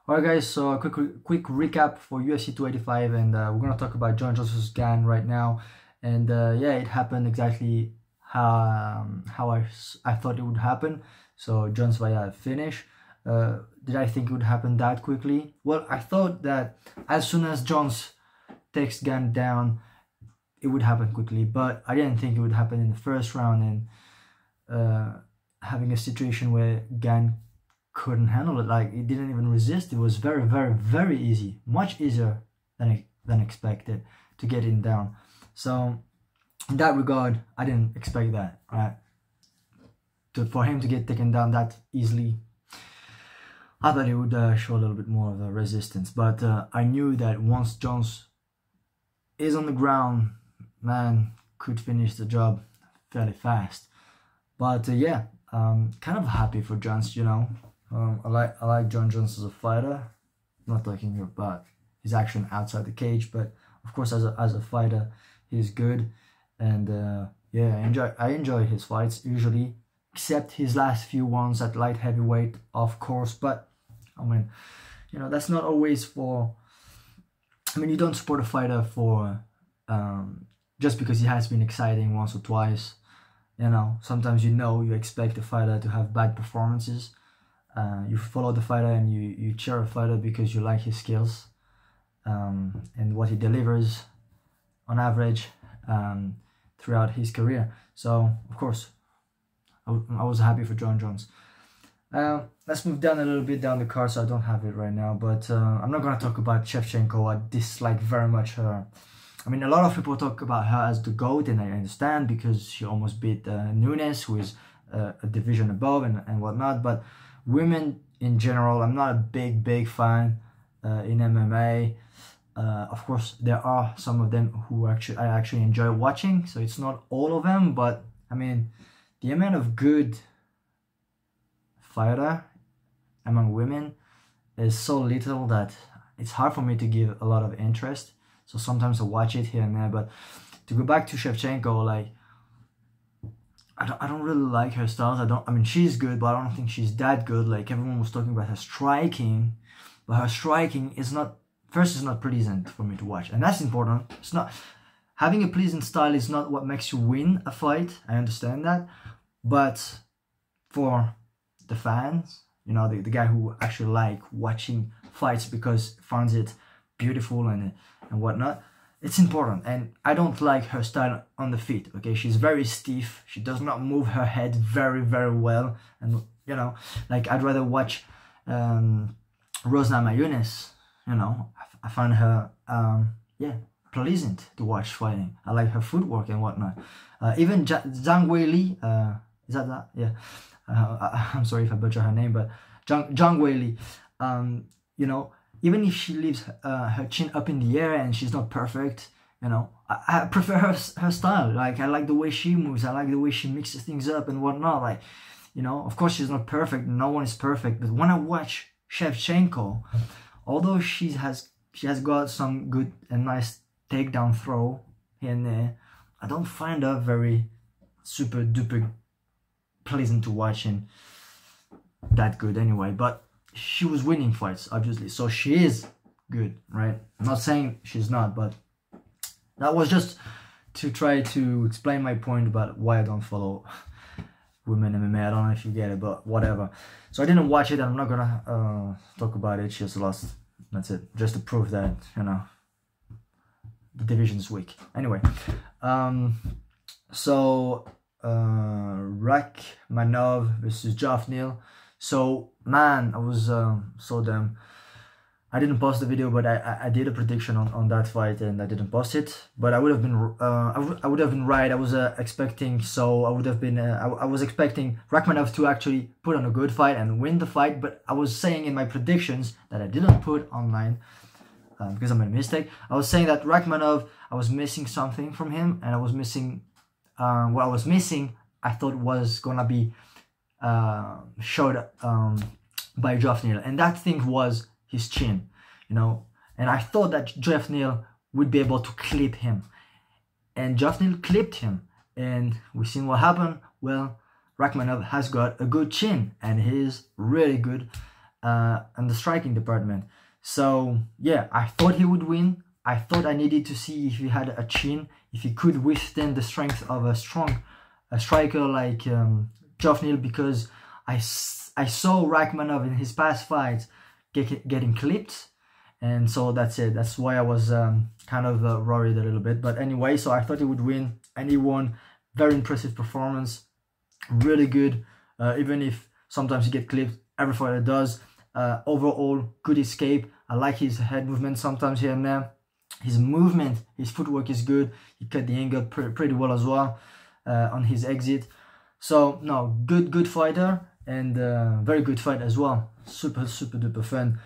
Alright guys, so a quick recap for UFC 285, and we're gonna talk about Jon Jones vs. Gane right now. And yeah, it happened exactly how I thought it would happen. So Jones via finish. Did I think it would happen that quickly? Well, I thought that as soon as Jones takes Gane down, it would happen quickly, but I didn't think it would happen in the first round, and having a situation where Gane couldn't handle it. Like, it didn't even resist. It was very easy, much easier than expected to get him down. So in that regard, I didn't expect that, right? For him to get taken down that easily, I thought he would show a little bit more of a resistance. But I knew that once Jones is on the ground, man could finish the job fairly fast. But yeah, kind of happy for Jones, you know. I like Jon Jones as a fighter. I'm not talking about his action outside the cage, but of course as a fighter, he's good. And yeah, I enjoy his fights usually, except his last few ones at light heavyweight, of course. But I mean, you know, that's not always for. I mean, you don't support a fighter for just because he has been exciting once or twice. You know, sometimes you expect a fighter to have bad performances. You follow the fighter and you cheer a fighter because you like his skills and what he delivers on average throughout his career. So of course I was happy for Jon Jones. Let's move down a little bit down the card, so I don't have it right now, but I'm not going to talk about Shevchenko. I dislike very much her. I mean, a lot of people talk about her as the GOAT, and I understand because she almost beat Nunes, who is a division above and whatnot. But women in general, I'm not a big fan in MMA. Of course, there are some of them who I actually enjoy watching, so it's not all of them. But I mean, the amount of good fighter among women is so little that it's hard for me to give a lot of interest. So sometimes I watch it here and there. But to go back to Shevchenko, like, I don't really like her styles. I mean, she's good, but I don't think she's that good. Like, everyone was talking about her striking, but her striking is not pleasant for me to watch, and that's important. It's not having a pleasant style is not what makes you win a fight. I understand that, but for the fans, you know, the guy who actually like watching fights because finds it beautiful and whatnot, it's important. And I don't like her style on the feet. Okay, she's very stiff. She does not move her head very well, and you know, like, I'd rather watch Rose Namajunas. You know, I find her yeah, pleasant to watch fighting. I like her footwork and whatnot. Even Zhang Weili, is that? Yeah. I'm sorry if I butcher her name, but Zhang Weili, you know, even if she leaves her chin up in the air and she's not perfect, you know, I prefer her style. Like, I like the way she moves. I like the way she mixes things up and whatnot. Like, you know, of course she's not perfect. No one is perfect. But when I watch Shevchenko, although she has got some good and nice takedown throw here and there, I don't find her very super duper pleasant to watch and that good anyway. But she was winning fights, obviously, so she is good, right? I'm not saying she's not, but that was just to try to explain my point about why I don't follow women MMA. I don't know if you get it, but whatever. So I didn't watch it, and I'm not gonna talk about it. She just lost. That's it. Just to prove that, you know, the division's weak. Anyway, so Rakhmonov versus Geoff Neal. So, man, I was so dumb. I didn't post the video, but I did a prediction on that fight, and I didn't post it. But I would have been I would have been right. I was expecting I was expecting Rakhmonov to actually put on a good fight and win the fight. But I was saying in my predictions that I didn't put online because I made a mistake. I was saying that Rakhmonov, I was missing something from him, and I was missing what I was missing. I thought was gonna be showed by Geoff Neal, and that thing was his chin, you know, and I thought that Geoff Neal would be able to clip him, and Geoff Neal clipped him, and we've seen what happened. Well, Rakhmonov has got a good chin, and he's really good and the striking department. So yeah, I thought he would win. I thought I needed to see if he had a chin, if he could withstand the strength of a striker like Geoff Neal, because I saw Rakhmonov in his past fights getting clipped, and so that's it. That's why I was kind of worried a little bit. But anyway, so I thought he would win, and he won. Very impressive performance, really good. Even if sometimes he get clipped, every fighter does. Overall, good escape. I like his head movement sometimes here and there. His movement, his footwork is good. He cut the angle pretty well as well on his exit. So no, good fighter, and very good fight as well. Super duper fun.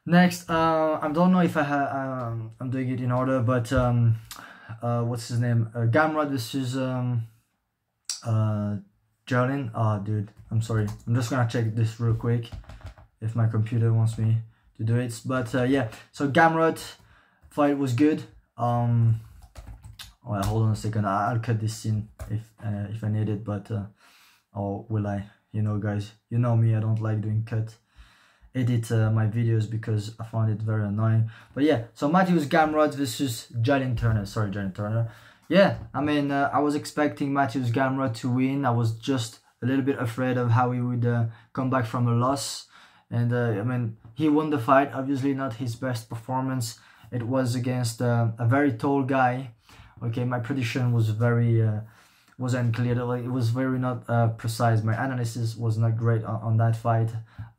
Next, I don't know if I'm doing it in order, but what's his name? Gamrot versus Jalin. Oh, dude, I'm sorry. I'm just gonna check this real quick if my computer wants me to do it. But yeah, so Gamrot fight was good. Well, hold on a second. I'll cut this scene if I need it, but or will I? You know, guys, you know me. I don't like doing edit my videos because I find it very annoying. But yeah, so Mateusz Gamrot versus Jalin Turner. Sorry, Jalin Turner. Yeah, I mean, I was expecting Mateusz Gamrot to win. I was just a little bit afraid of how he would come back from a loss. And I mean, he won the fight. Obviously, not his best performance. It was against a very tall guy. Okay, my prediction was very was unclear. It was very not precise. My analysis was not great on that fight.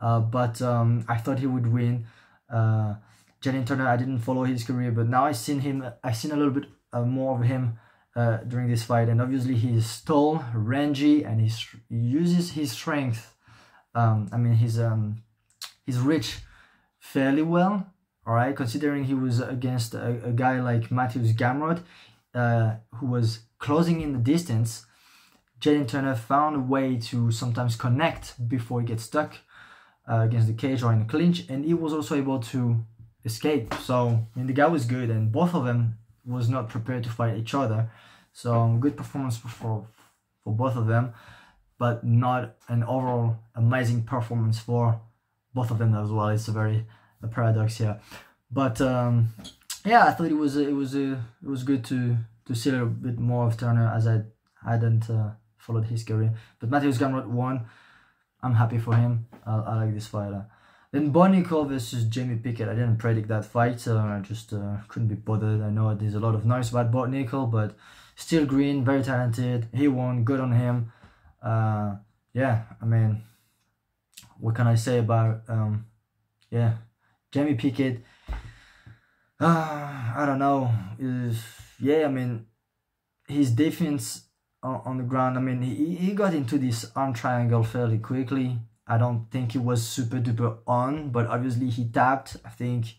But I thought he would win. Jalin Turner, I didn't follow his career, but now I've seen a little bit more of him during this fight, and obviously he's tall, rangy, and he uses his strength. I mean, his reach fairly well. All right, considering he was against a guy like Mateusz Gamrot, who was closing in the distance. Jalin Turner found a way to sometimes connect before he gets stuck against the cage or in a clinch, and he was also able to escape. So I mean, the guy was good, and both of them was not prepared to fight each other. So good performance for both of them, but not an overall amazing performance for both of them as well. It's a paradox here, but yeah, I thought it was good to see a little bit more of Turner, as I hadn't followed his career. But Mateusz Gamrot won. I'm happy for him. I like this fighter. Then Bo Nickal versus Jamie Pickett. I didn't predict that fight. I just couldn't be bothered. I know there's a lot of noise about Bo Nickal, but still green, very talented. He won. Good on him. Yeah, I mean, what can I say about yeah, Jamie Pickett? I don't know. Yeah, I mean, his defense on the ground, I mean, he got into this arm triangle fairly quickly. I don't think he was super duper on, but obviously he tapped. I think,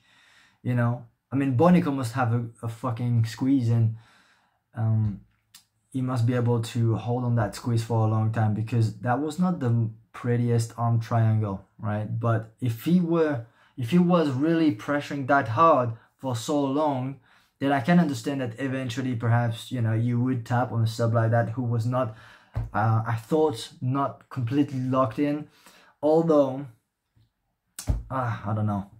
you know, I mean, Bo Nickal must have a fucking squeeze, and he must be able to hold on that squeeze for a long time, because that was not the prettiest arm triangle, right? But if he was really pressuring that hard for so long, then I can understand that eventually perhaps, you know, you would tap on a sub like that who was not, I thought, not completely locked in. Although, I don't know.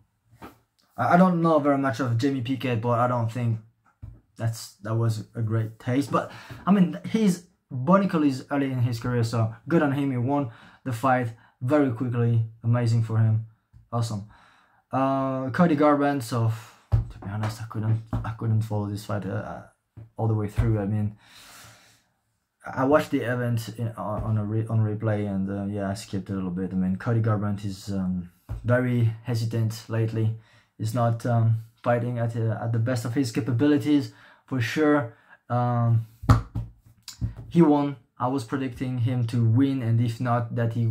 I don't know very much of Jamie Pickett, but I don't think that was a great taste. But I mean, Bo Nickal is early in his career, so good on him. He won the fight very quickly. Amazing for him. Awesome. Cody Garbrandt. So to be honest, I couldn't follow this fight all the way through. I mean, I watched the event on replay, and yeah, I skipped a little bit. I mean, Cody Garbrandt is very hesitant lately. He's not fighting at the best of his capabilities, for sure. He won. I was predicting him to win, and if not, that he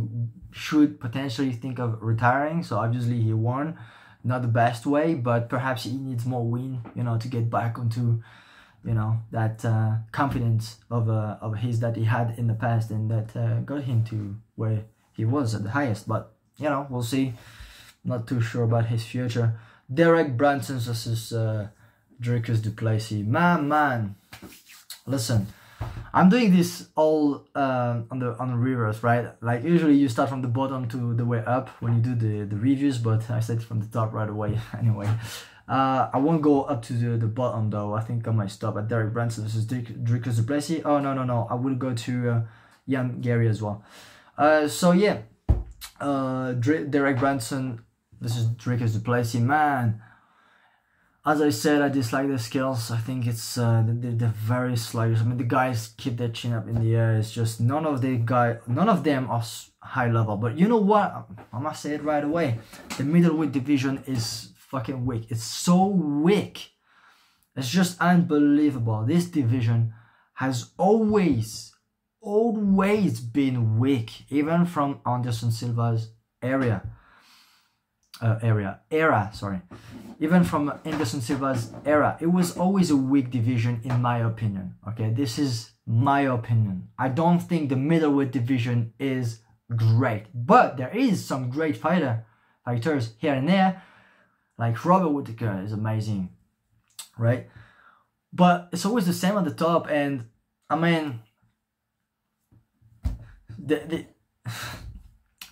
should potentially think of retiring. So obviously he won. Not the best way, but perhaps he needs more win, you know, to get back onto, you know, that confidence of his that he had in the past, and that got him to where he was at the highest. But, you know, we'll see. Not too sure about his future. Derek Brunson versus Dricus du Plessis. Man, listen, I'm doing this all on the reverse, right? Like usually you start from the bottom to the way up when you do the reviews, but I said from the top right away. Anyway, I won't go up to the bottom though. I think I might stop at Derek Brunson versus Dricus du Plessis. Oh no, I will go to Ian Gary as well. So yeah, Derek Brunson versus Dricus du Plessis, man. As I said, I dislike the skills. I think it's they're very sluggish. I mean, the guys keep their chin up in the air. It's just none of them are high level. But you know what? I must say it right away. The middleweight division is fucking weak. It's so weak. It's just unbelievable. This division has always been weak, even from Anderson Silva's era. Even from Anderson Silva's era, it was always a weak division in my opinion. Okay, this is my opinion. I don't think the middleweight division is great, but there is some great fighters here and there, like Robert Whittaker is amazing, right? But it's always the same at the top, and I mean,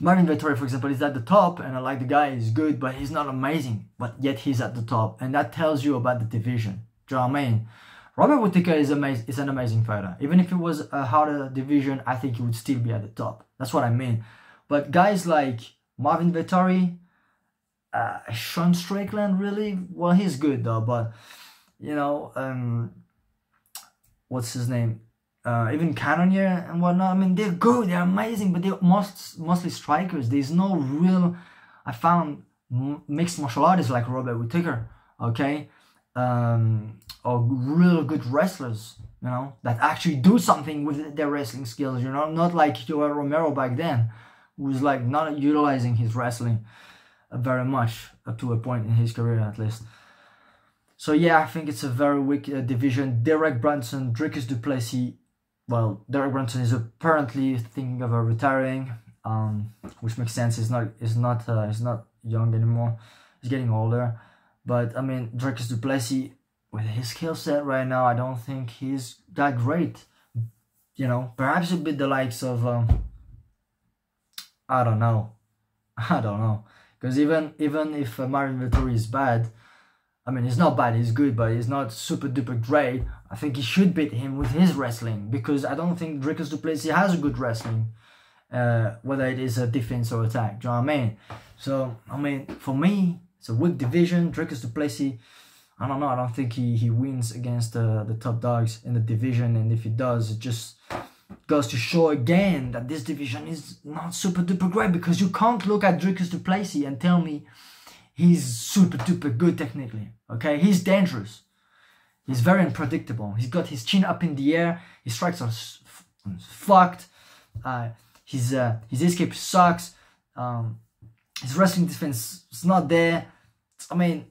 Marvin Vettori, for example, is at the top, and I like the guy, he's good, but he's not amazing, but yet he's at the top, and that tells you about the division. Do you know what I mean? Robert Whittaker is an amazing fighter. Even if it was a harder division, I think he would still be at the top. That's what I mean. But guys like Marvin Vettori, Sean Strickland, really? Well, he's good though, but, you know, what's his name? Even Cannonier and whatnot, I mean, they're good, they're amazing, but they're mostly strikers. There's no real, I found mixed martial artists like Robert Whittaker, okay, or real good wrestlers, you know, that actually do something with their wrestling skills, you know, not like Yoel Romero back then, who was like not utilizing his wrestling very much, up to a point in his career at least. So yeah, I think it's a very weak division. Derek Brunson, Dricus du Plessis. Well, Derek Brunson is apparently thinking of retiring, which makes sense. He's not young anymore. He's getting older. But I mean, Dricus du Plessis, with his skill set right now, I don't think he's that great. You know, perhaps a bit the likes of I don't know, because even if Marvin Vettori is bad, I mean, he's not bad, he's good, but he's not super duper great. I think he should beat him with his wrestling, because I don't think Dricus du Plessis has a good wrestling, whether it is a defense or attack. Do you know what I mean? So, I mean, for me, it's a weak division. Dricus du Plessis, I don't know, I don't think he wins against the top dogs in the division, and if he does, it just goes to show again that this division is not super duper great, because you can't look at Dricus du Plessis and tell me he's super duper good technically, okay? He's dangerous. He's very unpredictable. He's got his chin up in the air. His strikes are fucked. His escape sucks. His wrestling defense is not there. I mean,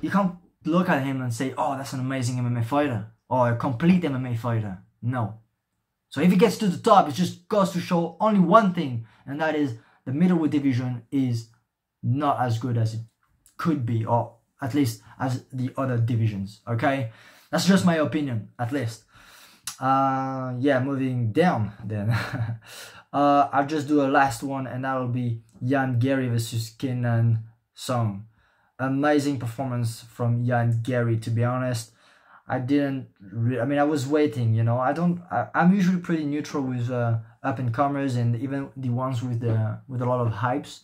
you can't look at him and say, oh, that's an amazing MMA fighter, or a complete MMA fighter. No. So if he gets to the top, it just goes to show only one thing, and that is the middleweight division is not as good as it could be, or at least as the other divisions, okay? That's just my opinion, at least. Yeah, moving down then. I'll just do a last one, and that'll be Ian Gary versus Kenan Song. Amazing performance from Ian Gary, to be honest. I mean, I was waiting, you know. I'm usually pretty neutral with up-and-comers, and even the ones with a lot of hypes.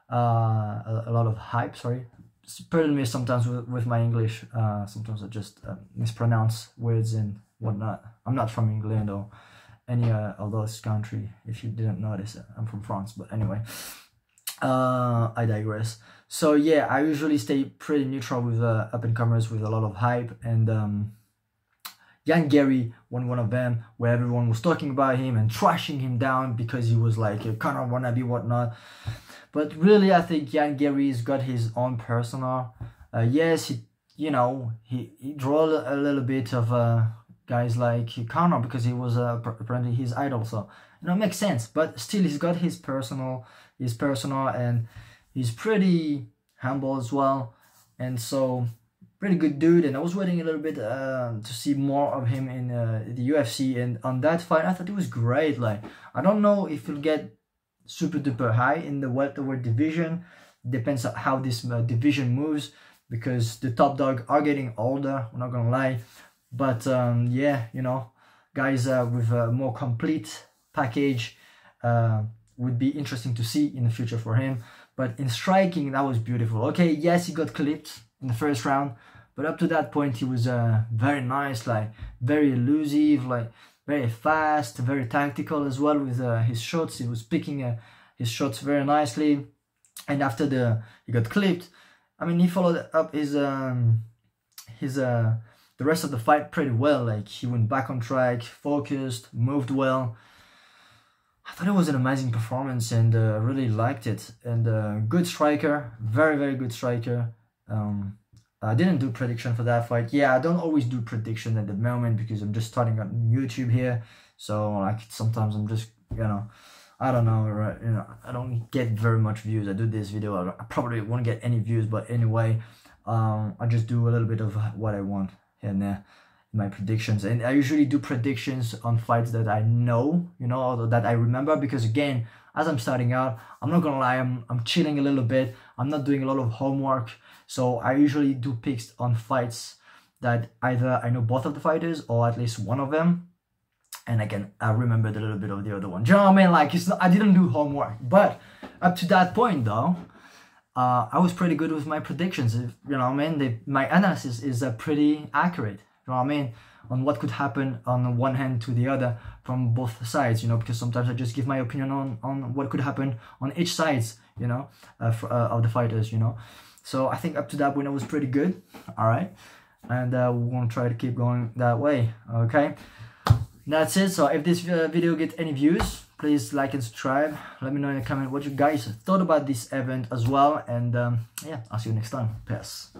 A lot of hype, sorry. Pardon me sometimes with my English. Sometimes I just mispronounce words and whatnot. I'm not from England or any of those country, if you didn't notice. I'm from France, but anyway. I digress. So yeah, I usually stay pretty neutral with up-and-comers with a lot of hype, and Ian Gary won one of them where everyone was talking about him and trashing him down because he was like a Conor wannabe, whatnot. But really, I think Ian Gary's got his own persona. Yes, he drew a little bit of guys like Conor because he was apparently his idol. So, you know, it makes sense. But still, he's got his persona, and he's pretty humble as well. And so, pretty good dude, and I was waiting a little bit to see more of him in the UFC. And on that fight, I thought it was great. Like, I don't know if he'll get super duper high in the welterweight division. Depends on how this division moves, because the top dog are getting older, we're not gonna lie. But yeah, you know, guys with a more complete package would be interesting to see in the future for him. But in striking, that was beautiful. Okay, yes, he got clipped in the first round, but up to that point he was very nice, like very elusive, like very fast, very tactical as well with his shots. He was picking his shots very nicely. And after he got clipped, I mean, he followed up his the rest of the fight pretty well. Like, he went back on track, focused, moved well. I thought it was an amazing performance, and really liked it. And good striker, very, very good striker. I didn't do prediction for that fight. Yeah, I don't always do prediction at the moment because I'm just starting on YouTube here. So like sometimes I'm just, you know, I don't know, right? You know, I don't get very much views. I do this video, I probably won't get any views, but anyway, I just do a little bit of what I want here and there in my predictions. And I usually do predictions on fights that I know, you know, or that I remember, because again, as I'm starting out, I'm not gonna lie, I'm chilling a little bit. I'm not doing a lot of homework. So I usually do picks on fights that either I know both of the fighters or at least one of them, and I remembered a little bit of the other one. Do you know what I mean? Like, it's not, I didn't do homework, but up to that point though, I was pretty good with my predictions. You know what I mean? My analysis is pretty accurate. You know what I mean? On what could happen on one hand to the other from both sides, you know, because sometimes I just give my opinion on what could happen on each sides, you know, of the fighters, you know. So I think up to that point it was pretty good. All right, and we want to try to keep going that way. Okay, that's it. So if this video gets any views, please like and subscribe. Let me know in the comment what you guys thought about this event as well. And yeah, I'll see you next time. Peace.